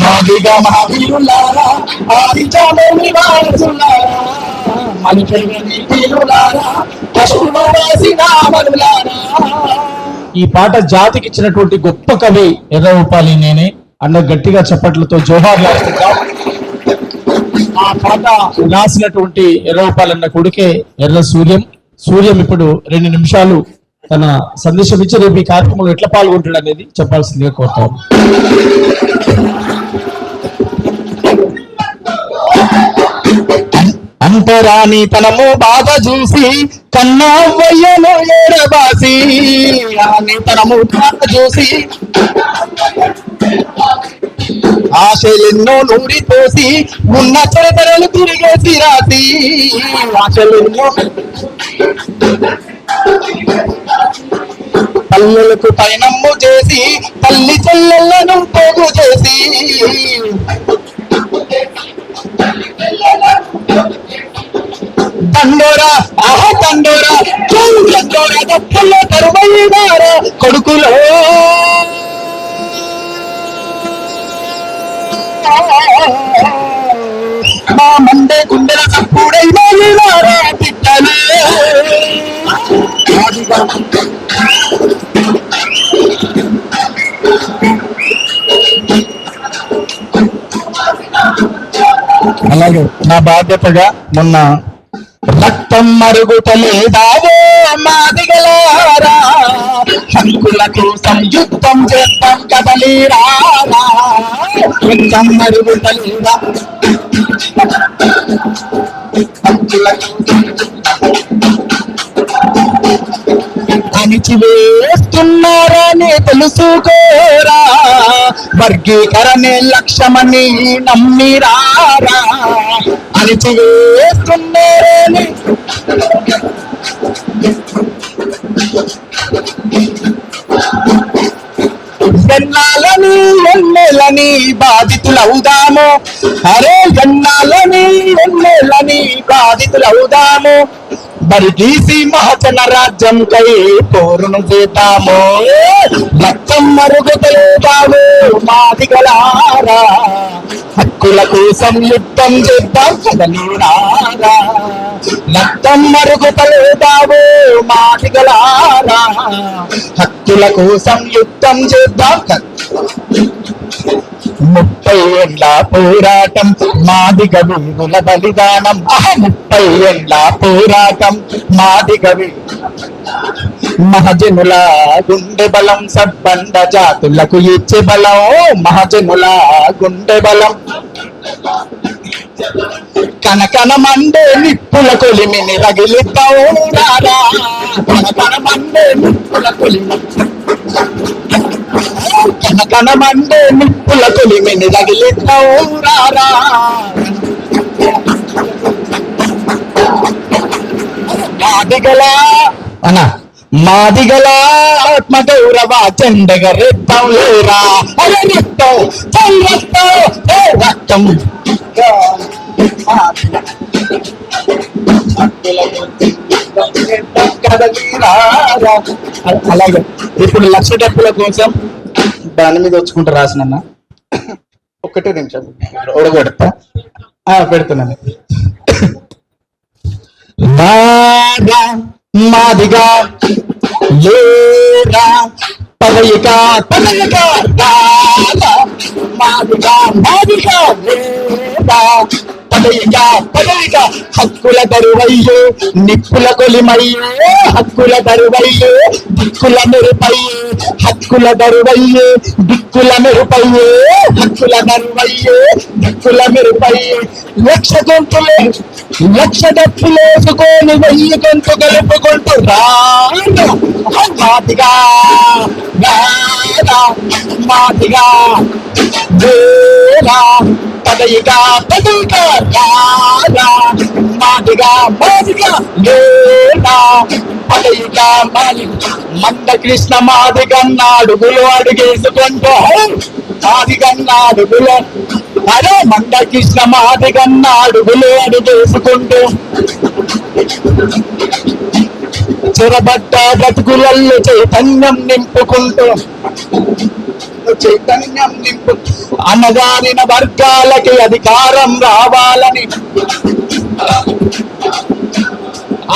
మాదిగా మహావీరులారా ఆదిచాలోని వారసులారా ఈ పాట జాతికి ఇచ్చినటువంటి గొప్ప కవి ఎర్రగోపాలి నేనే అన్న గట్టిగా చప్పట్లతో జోహార్. ఆ పాట రాసినటువంటి ఎర్రగోపాల్ అన్న కొడుకే ఎర్ర సూర్యం ఇప్పుడు 2 నిమిషాలు తన సందేశం ఇచ్చి రేపు ఈ కార్యక్రమంలో ఎట్లా పాల్గొంటాడు అనేది చెప్పాల్సిందిగా కోరుతాం. అంతరాని తనము బాధ చూసి కన్నవ్వయ్యను ఏడబాసి తనము బాధ చూసి ఆశలెన్నో నూరి పోసి ఉన్న చరిత్రలు తిరిగేసి రాసి ఆశలెన్నో పల్లెలకు పైనమ్ము చేసి తల్లి చెల్లెళ్లను పోగు చేసి తండోరా తండోరా తండోరా దప్పుల్లో తరువైనారా కొడుకులో మా మండే గుండెల చప్పుడైనారా పిట్టలే. అలాగే నా బాధ్యతగా మొన్న రక్తం మరుగుతలేదావో మాదిగలారా హక్కులకు సంయుక్తం చేద్దాం కదలీరారా రక్తం మరుగుతలేదా హక్కులకు అణిచివేస్తున్నారని తెలుసుకోరా వర్గీకరణే లక్ష్యమని నమ్మిరారా అణిచివేస్తున్నారని ఎన్నాలని ఎన్నెలని బాధితులవుదాము అరే ఎన్నాలని ఎన్నెలని బాధితులవుదాము మరి తీసి మహాజన రాజ్యం కై పోరును చేద్దాము రక్తం మరుగుతలేదాము మాదిగలారా హక్కులకు సంయుక్తం చేద్దాం కదలీరారా రక్తం మరుగుతలేదాము మాదిగలారా హక్కులకు సంయుక్తం చేద్దాం 30 ఏళ్ళ పోరాటం మాదిగ వీరుల బలిదానం 30 ఏళ్ళ పోరాటం మాదిగ మహజనుల గుండె బలం సబ్బండ జాతులకు ఇచ్చే బలం మహజనుల గుండె బలం కనకన మండే నిప్పుల కొలిమిని రగిలిద్దాం రారా కనకన మండే నిప్పుల కొలిమి కనకన మండే నిప్పుల కొలిమిని రగిలిద్దాం రారా మాదిగల ఆత్మగౌరవ చెండగరెత్తాం లేరా అరే రక్తం రక్తం అలాగే ఇప్పుడు 1,00,000 డబ్బుల కోసం దాని మీద వచ్చుకుంటూ రాసిన 1 నిమిషం ఓడగొడతా పెడుతున్నాను. మాదిగా లేరా పదయిగా మాదిగా లేరా పదయిగా హక్కుల దరువయ్యే నిప్పుల కొలిమయ్యే హక్కుల దరువయ్యే దిక్కుల మెరుపయ్యే హక్కుల దరువయ్యే దిక్కుల మెరుపయ్యే హక్కుల దరువయ్యే దిక్కుల మెరుపయ్యే 1,00,000 గొంతులే 1,00,000 డప్పులేసుకొని 1000 గొంతు కలుపుకుంటూ మాదిగా మాదిగా పదయిగా మాదిగా మాదిగా పదయిగా మంద కృష్ణ మాదిగన్నాడుగులు అడుగేసుకుంటూ మాదిగన్నాడుగులు అరే మంద కృష్ణ మాదిగన్నాడుగులు అడుగేసుకుంటూ చెరబట్ట బ్రతుకులల్లో చైతన్యం నింపుకుంటూ చైతన్యం నింపు, అన్నగారిన వర్గాలకి అధికారం రావాలని,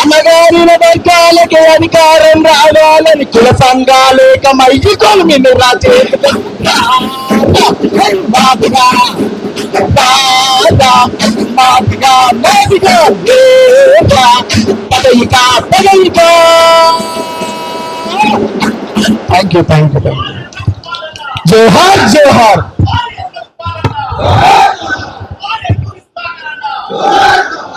అన్నగారిన వర్గాలకి అధికారం రావాలని కుల సంఘాలేకమయ్యి కొలుమిని రాజేతుగా మాదిగా మాదిగా మాదిగా పదయిగా పదయిగా. Thank you. జోహార్ జోహార్.